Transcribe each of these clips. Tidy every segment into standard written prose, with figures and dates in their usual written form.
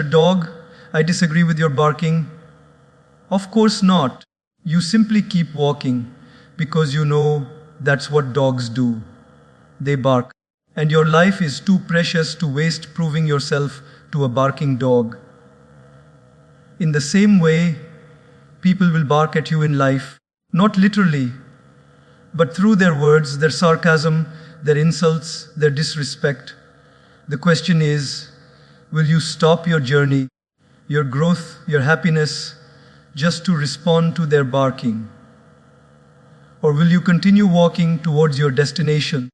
Dog, I disagree with your barking. Of course not. You simply keep walking because you know that's what dogs do. They bark. And your life is too precious to waste proving yourself to a barking dog. In the same way, people will bark at you in life, not literally, but through their words, their sarcasm, their insults, their disrespect. The question is, will you stop your journey, your growth, your happiness, just to respond to their barking? Or will you continue walking towards your destination?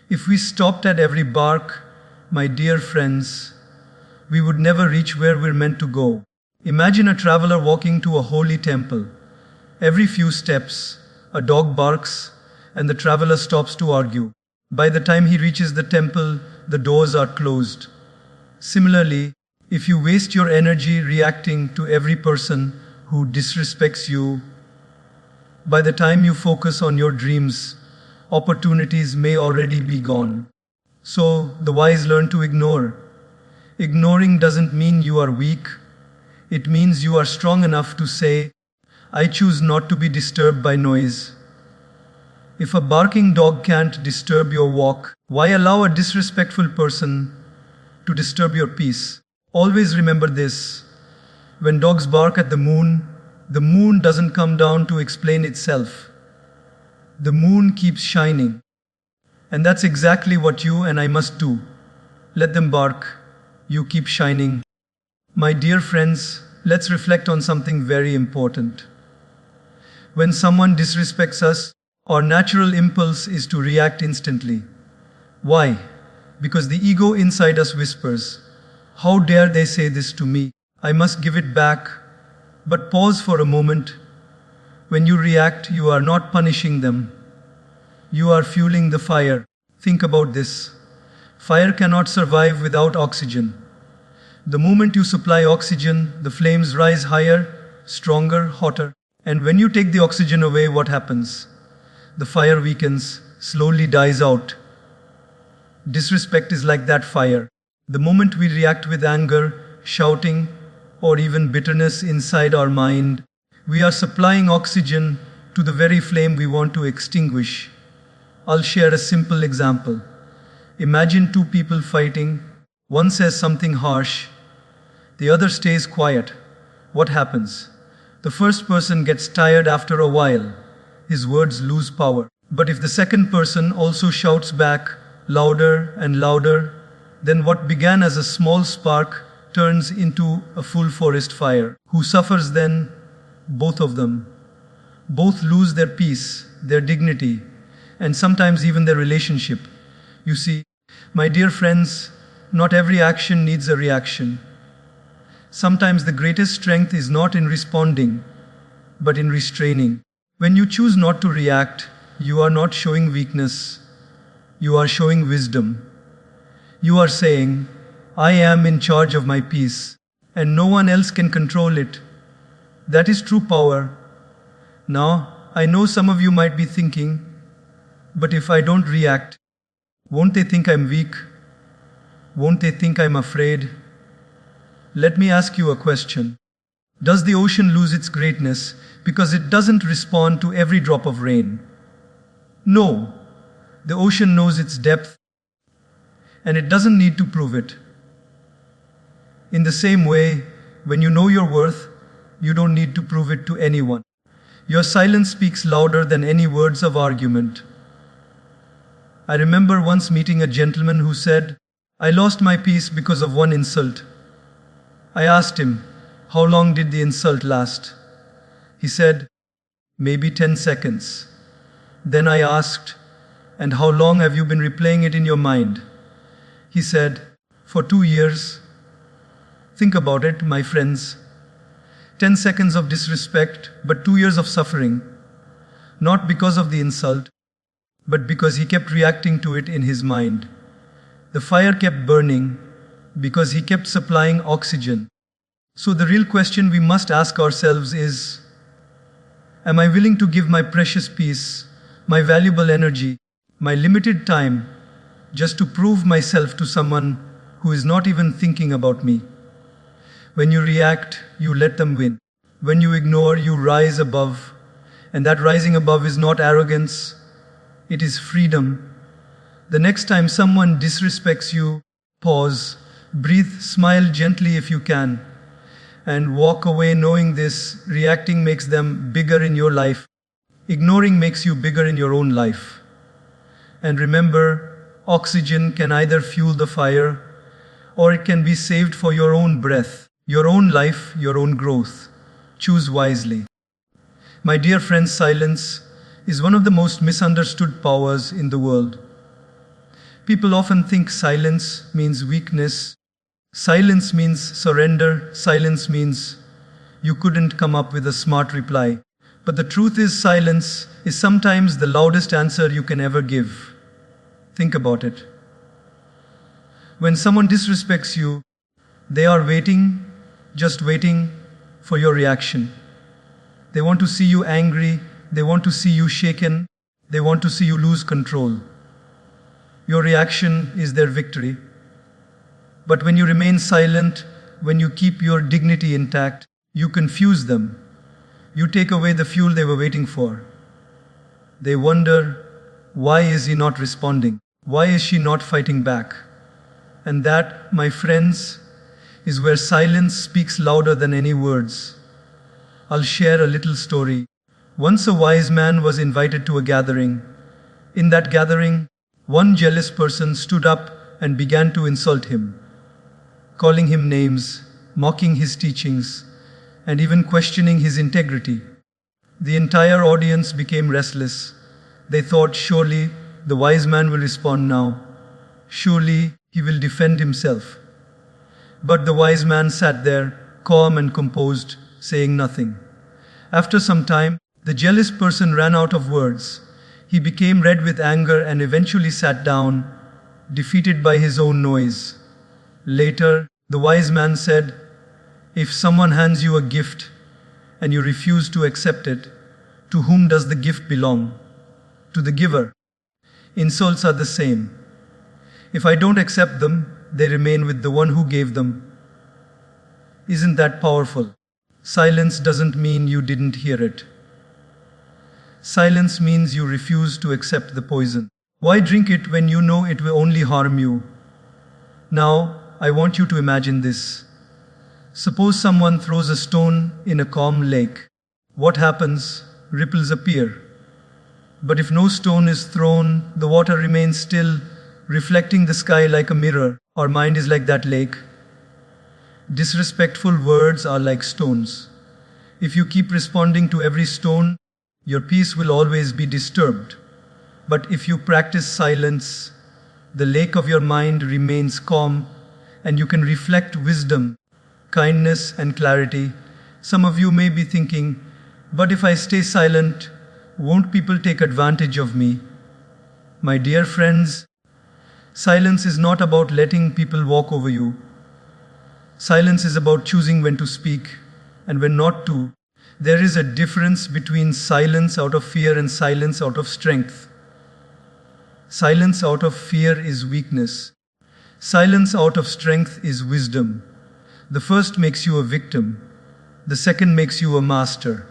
If we stopped at every bark, my dear friends, we would never reach where we're meant to go. Imagine a traveler walking to a holy temple. Every few steps, a dog barks, and the traveler stops to argue. By the time he reaches the temple, the doors are closed. Similarly, if you waste your energy reacting to every person who disrespects you, by the time you focus on your dreams, opportunities may already be gone. So, the wise learn to ignore. Ignoring doesn't mean you are weak. It means you are strong enough to say, I choose not to be disturbed by noise. If a barking dog can't disturb your walk, why allow a disrespectful person to disturb your peace? Always remember this. When dogs bark at the moon doesn't come down to explain itself. The moon keeps shining. And that's exactly what you and I must do. Let them bark. You keep shining. My dear friends, let's reflect on something very important. When someone disrespects us, our natural impulse is to react instantly. Why? Because the ego inside us whispers, how dare they say this to me? I must give it back. But pause for a moment. When you react, you are not punishing them. You are fueling the fire. Think about this. Fire cannot survive without oxygen. The moment you supply oxygen, the flames rise higher, stronger, hotter. And when you take the oxygen away, what happens? The fire weakens, slowly dies out. Disrespect is like that fire. The moment we react with anger, shouting, or even bitterness inside our mind, we are supplying oxygen to the very flame we want to extinguish. I'll share a simple example. Imagine two people fighting. One says something harsh. The other stays quiet. What happens? The first person gets tired after a while. His words lose power. But if the second person also shouts back, louder and louder, then what began as a small spark turns into a full forest fire. Who suffers then? Both of them. Both lose their peace, their dignity, and sometimes even their relationship. You see, my dear friends, not every action needs a reaction. Sometimes the greatest strength is not in responding, but in restraining. When you choose not to react, you are not showing weakness. You are showing wisdom. You are saying, I am in charge of my peace, and no one else can control it. That is true power. Now, I know some of you might be thinking, but if I don't react, won't they think I'm weak? Won't they think I'm afraid? Let me ask you a question. Does the ocean lose its greatness because it doesn't respond to every drop of rain? No. The ocean knows its depth, and it doesn't need to prove it. In the same way, when you know your worth, you don't need to prove it to anyone. Your silence speaks louder than any words of argument. I remember once meeting a gentleman who said, I lost my peace because of one insult. I asked him, how long did the insult last? He said, maybe 10 seconds. Then I asked, and how long have you been replaying it in your mind? He said, for 2 years. Think about it, my friends. 10 seconds of disrespect, but 2 years of suffering. Not because of the insult, but because he kept reacting to it in his mind. The fire kept burning because he kept supplying oxygen. So the real question we must ask ourselves is, am I willing to give my precious peace, my valuable energy, my limited time, just to prove myself to someone who is not even thinking about me? When you react, you let them win. When you ignore, you rise above. And that rising above is not arrogance, it is freedom. The next time someone disrespects you, pause, breathe, smile gently if you can, and walk away knowing this. Reacting makes them bigger in your life. Ignoring makes you bigger in your own life. And remember, oxygen can either fuel the fire or it can be saved for your own breath, your own life, your own growth. Choose wisely. My dear friends, silence is one of the most misunderstood powers in the world. People often think silence means weakness. Silence means surrender. Silence means you couldn't come up with a smart reply. But the truth is, silence is sometimes the loudest answer you can ever give. Think about it. When someone disrespects you, they are waiting, just waiting for your reaction. They want to see you angry. They want to see you shaken. They want to see you lose control. Your reaction is their victory. But when you remain silent, when you keep your dignity intact, you confuse them. You take away the fuel they were waiting for. They wonder, why is he not responding? Why is she not fighting back? And that, my friends, is where silence speaks louder than any words. I'll share a little story. Once a wise man was invited to a gathering. In that gathering, one jealous person stood up and began to insult him, calling him names, mocking his teachings, and even questioning his integrity. The entire audience became restless. They thought, surely the wise man will respond now. Surely he will defend himself. But the wise man sat there, calm and composed, saying nothing. After some time, the jealous person ran out of words. He became red with anger and eventually sat down, defeated by his own noise. Later, the wise man said, if someone hands you a gift and you refuse to accept it, to whom does the gift belong? To the giver. Insults are the same. If I don't accept them, they remain with the one who gave them. Isn't that powerful? Silence doesn't mean you didn't hear it. Silence means you refuse to accept the poison. Why drink it when you know it will only harm you? Now, I want you to imagine this. Suppose someone throws a stone in a calm lake. What happens? Ripples appear. But if no stone is thrown, the water remains still, reflecting the sky like a mirror. Our mind is like that lake. Disrespectful words are like stones. If you keep responding to every stone, your peace will always be disturbed. But if you practice silence, the lake of your mind remains calm and you can reflect wisdom, kindness and clarity. Some of you may be thinking, but if I stay silent, won't people take advantage of me? My dear friends, silence is not about letting people walk over you. Silence is about choosing when to speak and when not to. There is a difference between silence out of fear and silence out of strength. Silence out of fear is weakness. Silence out of strength is wisdom. The first makes you a victim. The second makes you a master.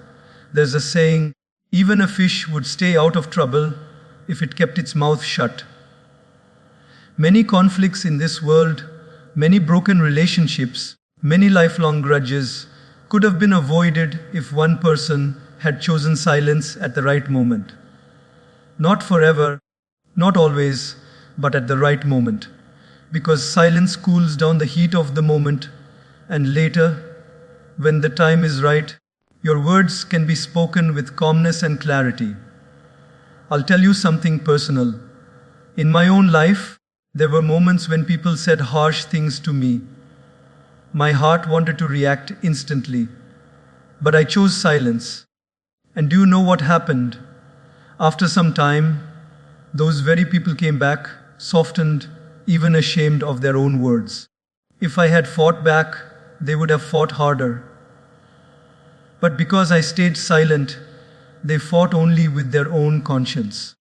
There's a saying, even a fish would stay out of trouble if it kept its mouth shut. Many conflicts in this world, many broken relationships, many lifelong grudges could have been avoided if one person had chosen silence at the right moment. Not forever, not always, but at the right moment. Because silence cools down the heat of the moment, and later, when the time is right, your words can be spoken with calmness and clarity. I'll tell you something personal. In my own life, there were moments when people said harsh things to me. My heart wanted to react instantly, but I chose silence. And do you know what happened? After some time, those very people came back, softened, even ashamed of their own words. If I had fought back, they would have fought harder. But because I stayed silent, they fought only with their own conscience.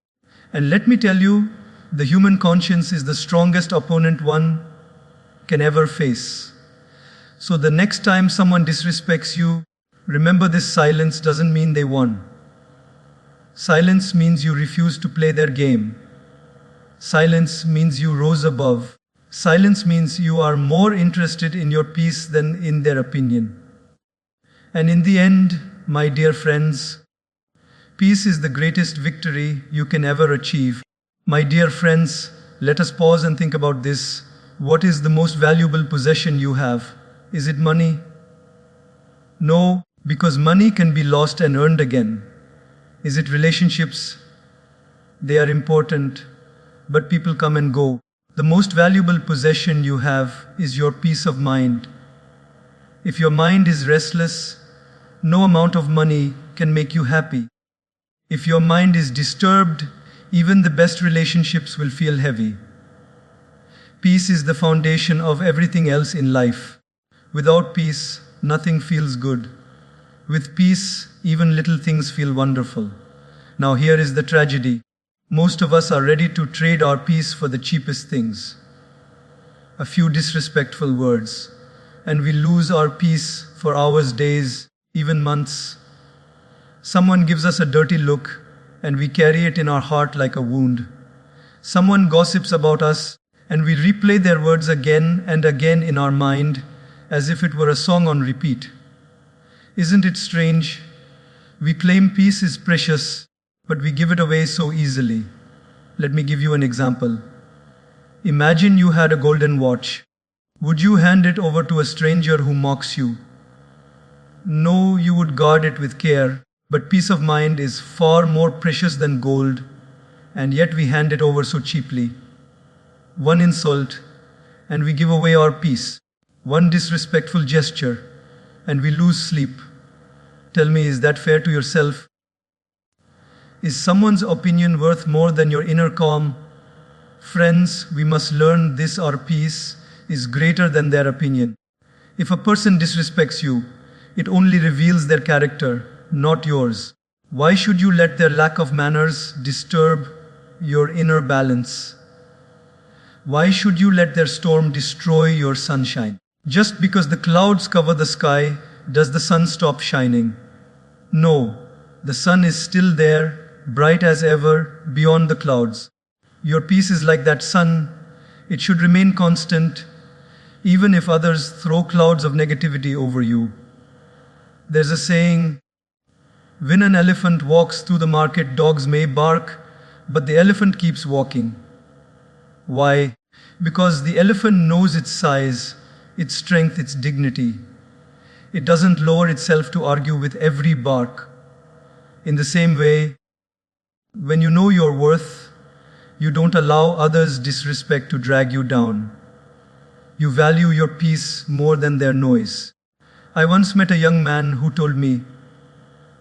And let me tell you, the human conscience is the strongest opponent one can ever face. So the next time someone disrespects you, remember this: silence doesn't mean they won. Silence means you refuse to play their game. Silence means you rose above. Silence means you are more interested in your peace than in their opinion. And in the end, my dear friends, peace is the greatest victory you can ever achieve. My dear friends, let us pause and think about this. What is the most valuable possession you have? Is it money? No, because money can be lost and earned again. Is it relationships? They are important, but people come and go. The most valuable possession you have is your peace of mind. If your mind is restless, no amount of money can make you happy. If your mind is disturbed, even the best relationships will feel heavy. Peace is the foundation of everything else in life. Without peace, nothing feels good. With peace, even little things feel wonderful. Now here is the tragedy. Most of us are ready to trade our peace for the cheapest things. A few disrespectful words, and we lose our peace for hours, days, even months. Someone gives us a dirty look, and we carry it in our heart like a wound. Someone gossips about us, and we replay their words again and again in our mind, as if it were a song on repeat. Isn't it strange? We claim peace is precious, but we give it away so easily. Let me give you an example. Imagine you had a golden watch. Would you hand it over to a stranger who mocks you? No, you would guard it with care, but peace of mind is far more precious than gold, and yet we hand it over so cheaply. One insult, and we give away our peace. One disrespectful gesture, and we lose sleep. Tell me, is that fair to yourself? Is someone's opinion worth more than your inner calm? Friends, we must learn this: our peace is greater than their opinion. If a person disrespects you, it only reveals their character, not yours. Why should you let their lack of manners disturb your inner balance? Why should you let their storm destroy your sunshine? Just because the clouds cover the sky, does the sun stop shining? No, the sun is still there, bright as ever, beyond the clouds. Your peace is like that sun. It should remain constant, even if others throw clouds of negativity over you. There's a saying, when an elephant walks through the market, dogs may bark, but the elephant keeps walking. Why? Because the elephant knows its size, its strength, its dignity. It doesn't lower itself to argue with every bark. In the same way, when you know your worth, you don't allow others' disrespect to drag you down. You value your peace more than their noise. I once met a young man who told me,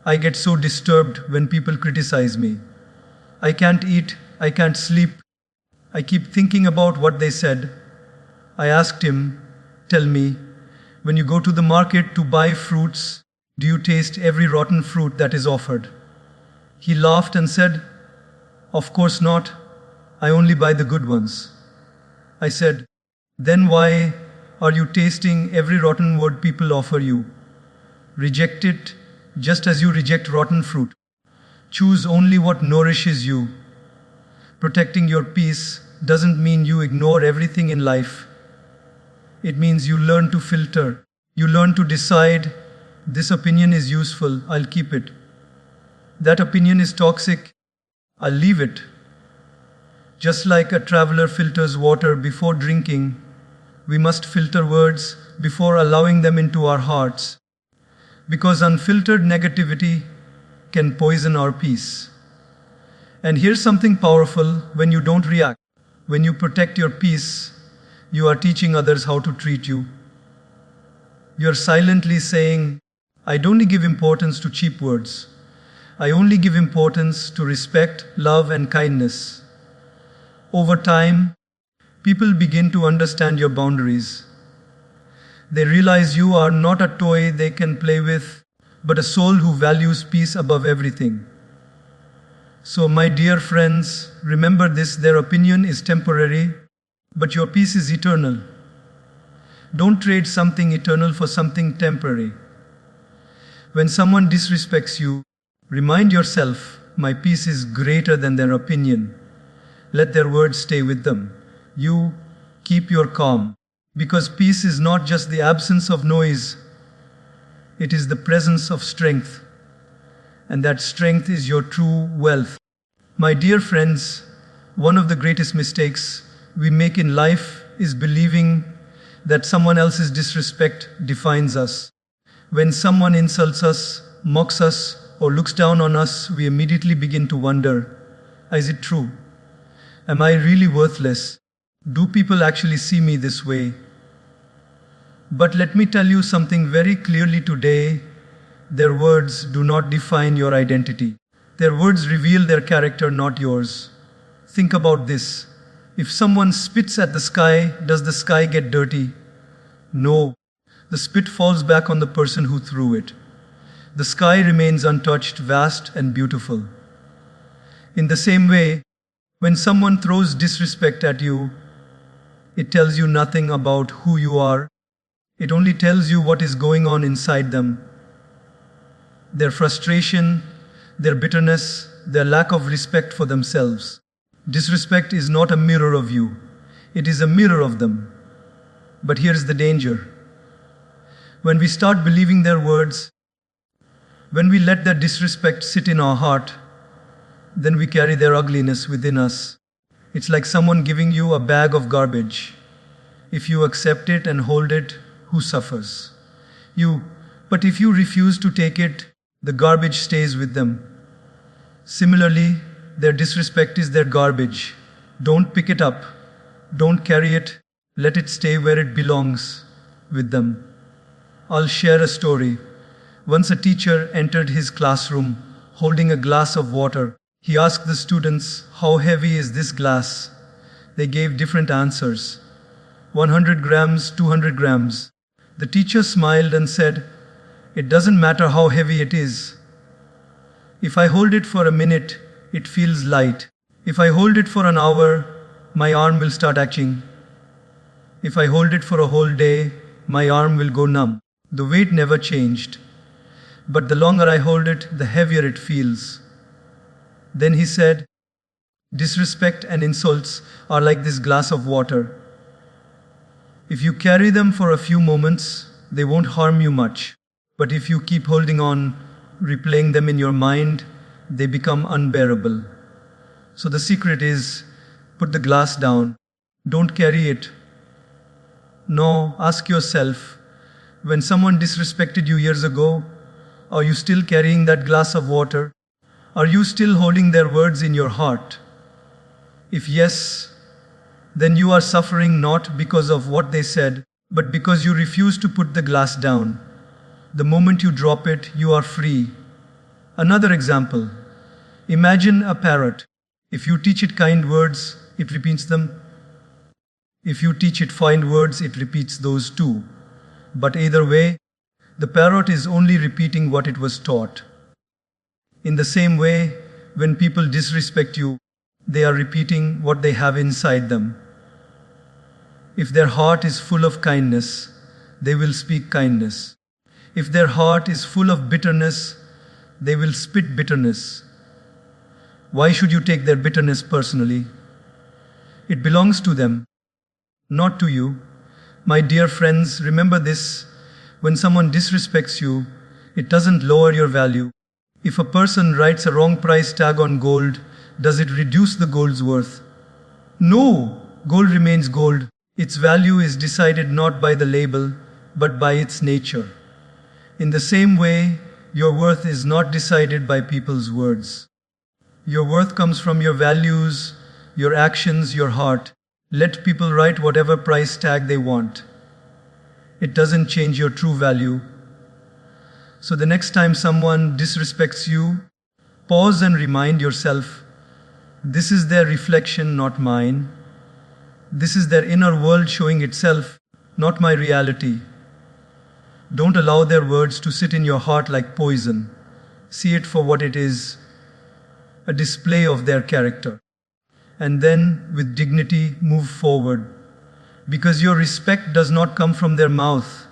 I get so disturbed when people criticize me. I can't eat, I can't sleep. I keep thinking about what they said. I asked him, tell me, when you go to the market to buy fruits, do you taste every rotten fruit that is offered? He laughed and said, of course not. I only buy the good ones. I said, then why are you tasting every rotten word people offer you? Reject it just as you reject rotten fruit. Choose only what nourishes you. Protecting your peace doesn't mean you ignore everything in life. It means you learn to filter. You learn to decide, this opinion is useful, I'll keep it. That opinion is toxic, I'll leave it. Just like a traveler filters water before drinking, we must filter words before allowing them into our hearts. Because unfiltered negativity can poison our peace. And here's something powerful: when you don't react, when you protect your peace, you are teaching others how to treat you. You're silently saying, I don't give importance to cheap words. I only give importance to respect, love, and kindness. Over time, people begin to understand your boundaries. They realize you are not a toy they can play with, but a soul who values peace above everything. So, my dear friends, remember this: their opinion is temporary, but your peace is eternal. Don't trade something eternal for something temporary. When someone disrespects you, remind yourself, my peace is greater than their opinion. Let their words stay with them. You keep your calm. Because peace is not just the absence of noise, it is the presence of strength. And that strength is your true wealth. My dear friends, one of the greatest mistakes we make in life is believing that someone else's disrespect defines us. When someone insults us, mocks us, or looks down on us, we immediately begin to wonder, is it true? Am I really worthless? Do people actually see me this way? But let me tell you something very clearly today. Their words do not define your identity. Their words reveal their character, not yours. Think about this. If someone spits at the sky, does the sky get dirty? No. The spit falls back on the person who threw it. The sky remains untouched, vast, and beautiful. In the same way, when someone throws disrespect at you, it tells you nothing about who you are. It only tells you what is going on inside them. Their frustration, their bitterness, their lack of respect for themselves. Disrespect is not a mirror of you. It is a mirror of them. But here's the danger. When we start believing their words, when we let their disrespect sit in our heart, then we carry their ugliness within us. It's like someone giving you a bag of garbage. If you accept it and hold it, who suffers? You. But if you refuse to take it, the garbage stays with them. Similarly, their disrespect is their garbage. Don't pick it up. Don't carry it. Let it stay where it belongs, with them. I'll share a story. Once a teacher entered his classroom holding a glass of water. He asked the students, how heavy is this glass? They gave different answers. 100 grams, 200 grams. The teacher smiled and said, it doesn't matter how heavy it is. If I hold it for a minute, it feels light. If I hold it for an hour, my arm will start itching. If I hold it for a whole day, my arm will go numb. The weight never changed. But the longer I hold it, the heavier it feels. Then he said, disrespect and insults are like this glass of water. If you carry them for a few moments, they won't harm you much. But if you keep holding on, replaying them in your mind, they become unbearable. So the secret is, put the glass down. Don't carry it. No, ask yourself, when someone disrespected you years ago, are you still carrying that glass of water? Are you still holding their words in your heart? If yes, then you are suffering not because of what they said, but because you refuse to put the glass down. The moment you drop it, you are free. Another example. Imagine a parrot. If you teach it kind words, it repeats them. If you teach it fine words, it repeats those too. But either way, the parrot is only repeating what it was taught. In the same way, when people disrespect you, they are repeating what they have inside them. If their heart is full of kindness, they will speak kindness. If their heart is full of bitterness, they will spit bitterness. Why should you take their bitterness personally? It belongs to them, not to you. My dear friends, remember this. When someone disrespects you, it doesn't lower your value. If a person writes a wrong price tag on gold, does it reduce the gold's worth? No, gold remains gold. Its value is decided not by the label, but by its nature. In the same way, your worth is not decided by people's words. Your worth comes from your values, your actions, your heart. Let people write whatever price tag they want. It doesn't change your true value. So the next time someone disrespects you, pause and remind yourself, this is their reflection, not mine. This is their inner world showing itself, not my reality. Don't allow their words to sit in your heart like poison. See it for what it is, a display of their character. And then, with dignity, move forward. Because your respect does not come from their mouth.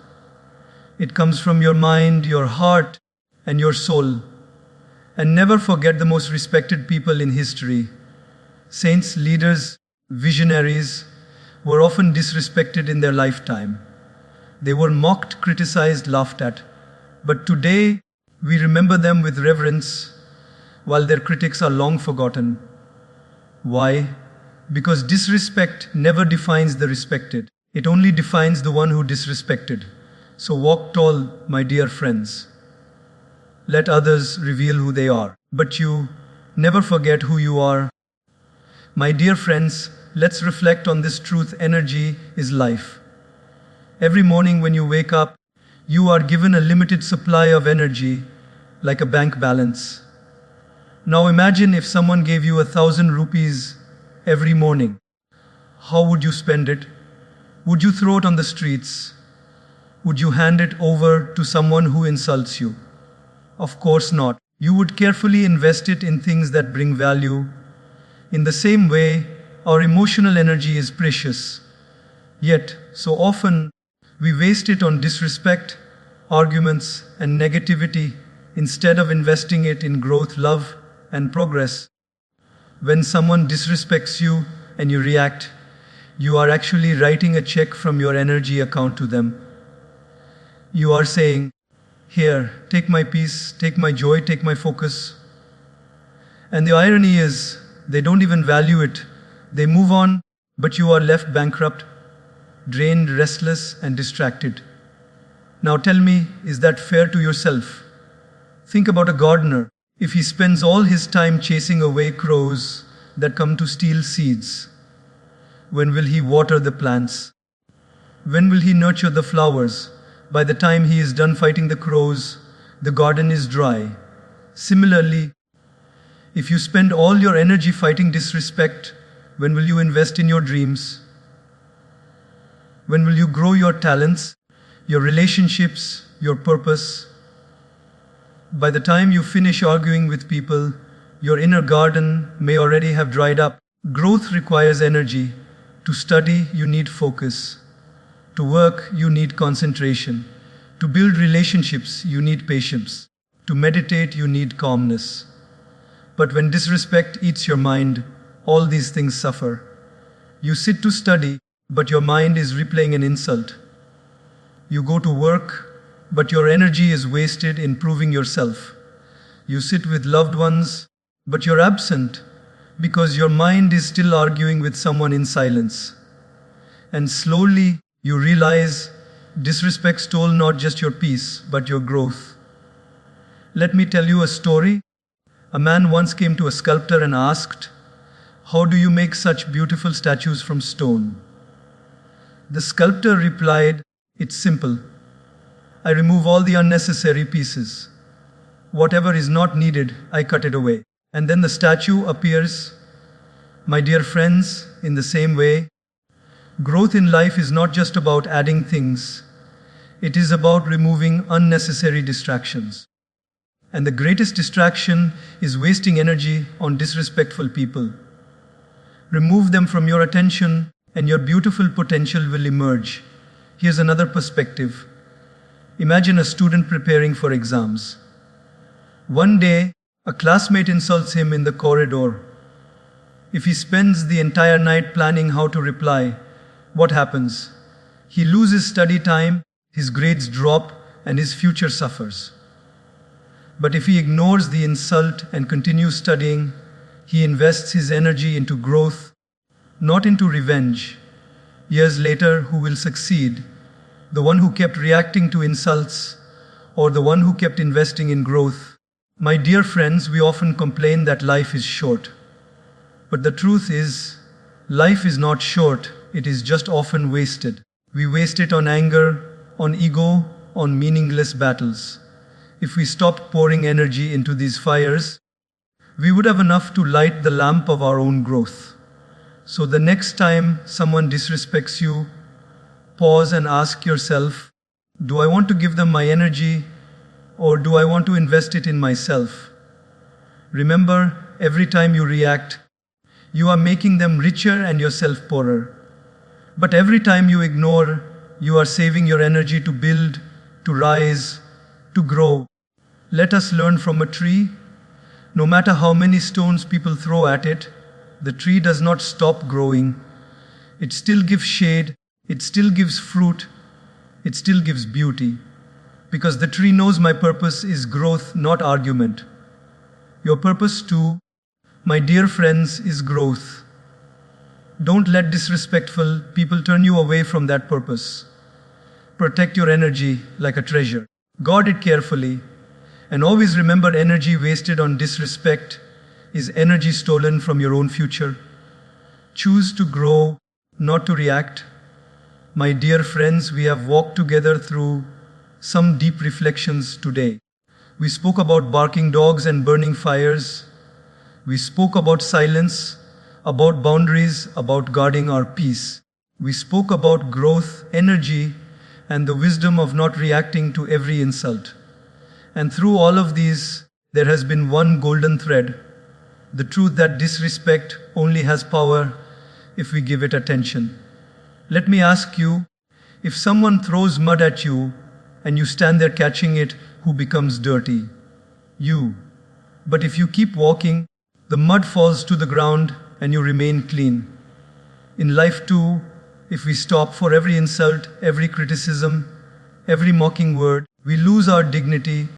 It comes from your mind, your heart, and your soul. And never forget the most respected people in history. Saints, leaders, visionaries were often disrespected in their lifetime. They were mocked, criticized, laughed at. But today, we remember them with reverence, while their critics are long forgotten. Why? Because disrespect never defines the respected. It only defines the one who disrespected. So walk tall, my dear friends. Let others reveal who they are. But you never forget who you are. My dear friends, let's reflect on this truth. Energy is life. Every morning when you wake up, you are given a limited supply of energy, like a bank balance. Now imagine if someone gave you 1,000 rupees every morning. How would you spend it? Would you throw it on the streets? Would you hand it over to someone who insults you? Of course not. You would carefully invest it in things that bring value. In the same way, our emotional energy is precious. Yet, so often, we waste it on disrespect, arguments, and negativity instead of investing it in growth, love, and progress. When someone disrespects you and you react, you are actually writing a check from your energy account to them. You are saying, "Here, take my peace, take my joy, take my focus." And the irony is, they don't even value it. They move on, but you are left bankrupt, drained, restless, and distracted. Now tell me, is that fair to yourself? Think about a gardener. If he spends all his time chasing away crows that come to steal seeds, when will he water the plants? When will he nurture the flowers? By the time he is done fighting the crows, the garden is dry. Similarly, if you spend all your energy fighting disrespect, when will you invest in your dreams? When will you grow your talents, your relationships, your purpose? By the time you finish arguing with people, your inner garden may already have dried up. Growth requires energy. To study, you need focus. To work, you need concentration. To build relationships, you need patience. To meditate, you need calmness. But when disrespect eats your mind, all these things suffer. You sit to study, but your mind is replaying an insult. You go to work, but your energy is wasted in proving yourself. You sit with loved ones, but you're absent because your mind is still arguing with someone in silence. And slowly, you realize disrespect stole not just your peace, but your growth. Let me tell you a story. A man once came to a sculptor and asked, "How do you make such beautiful statues from stone?" The sculptor replied, "It's simple. I remove all the unnecessary pieces. Whatever is not needed, I cut it away. And then the statue appears." My dear friends, in the same way, growth in life is not just about adding things. It is about removing unnecessary distractions. And the greatest distraction is wasting energy on disrespectful people. Remove them from your attention, and your beautiful potential will emerge. Here's another perspective. Imagine a student preparing for exams. One day, a classmate insults him in the corridor. If he spends the entire night planning how to reply, what happens? He loses study time, his grades drop, and his future suffers. But if he ignores the insult and continues studying, he invests his energy into growth, not into revenge. Years later, who will succeed? The one who kept reacting to insults, or the one who kept investing in growth? My dear friends, we often complain that life is short. But the truth is, life is not short, it is just often wasted. We waste it on anger, on ego, on meaningless battles. If we stopped pouring energy into these fires, we would have enough to light the lamp of our own growth. So the next time someone disrespects you, pause and ask yourself, do I want to give them my energy, or do I want to invest it in myself? Remember, every time you react, you are making them richer and yourself poorer. But every time you ignore, you are saving your energy to build, to rise, to grow. Let us learn from a tree. No matter how many stones people throw at it, the tree does not stop growing. It still gives shade, it still gives fruit, it still gives beauty. Because the tree knows my purpose is growth, not argument. Your purpose too, my dear friends, is growth. Don't let disrespectful people turn you away from that purpose. Protect your energy like a treasure. Guard it carefully. And always remember, energy wasted on disrespect is energy stolen from your own future. Choose to grow, not to react. My dear friends, we have walked together through some deep reflections today. We spoke about barking dogs and burning fires. We spoke about silence, about boundaries, about guarding our peace. We spoke about growth, energy, and the wisdom of not reacting to every insult. And through all of these, there has been one golden thread: the truth that disrespect only has power if we give it attention. Let me ask you, if someone throws mud at you and you stand there catching it, who becomes dirty? You. But if you keep walking, the mud falls to the ground and you remain clean. In life too, if we stop for every insult, every criticism, every mocking word, we lose our dignity.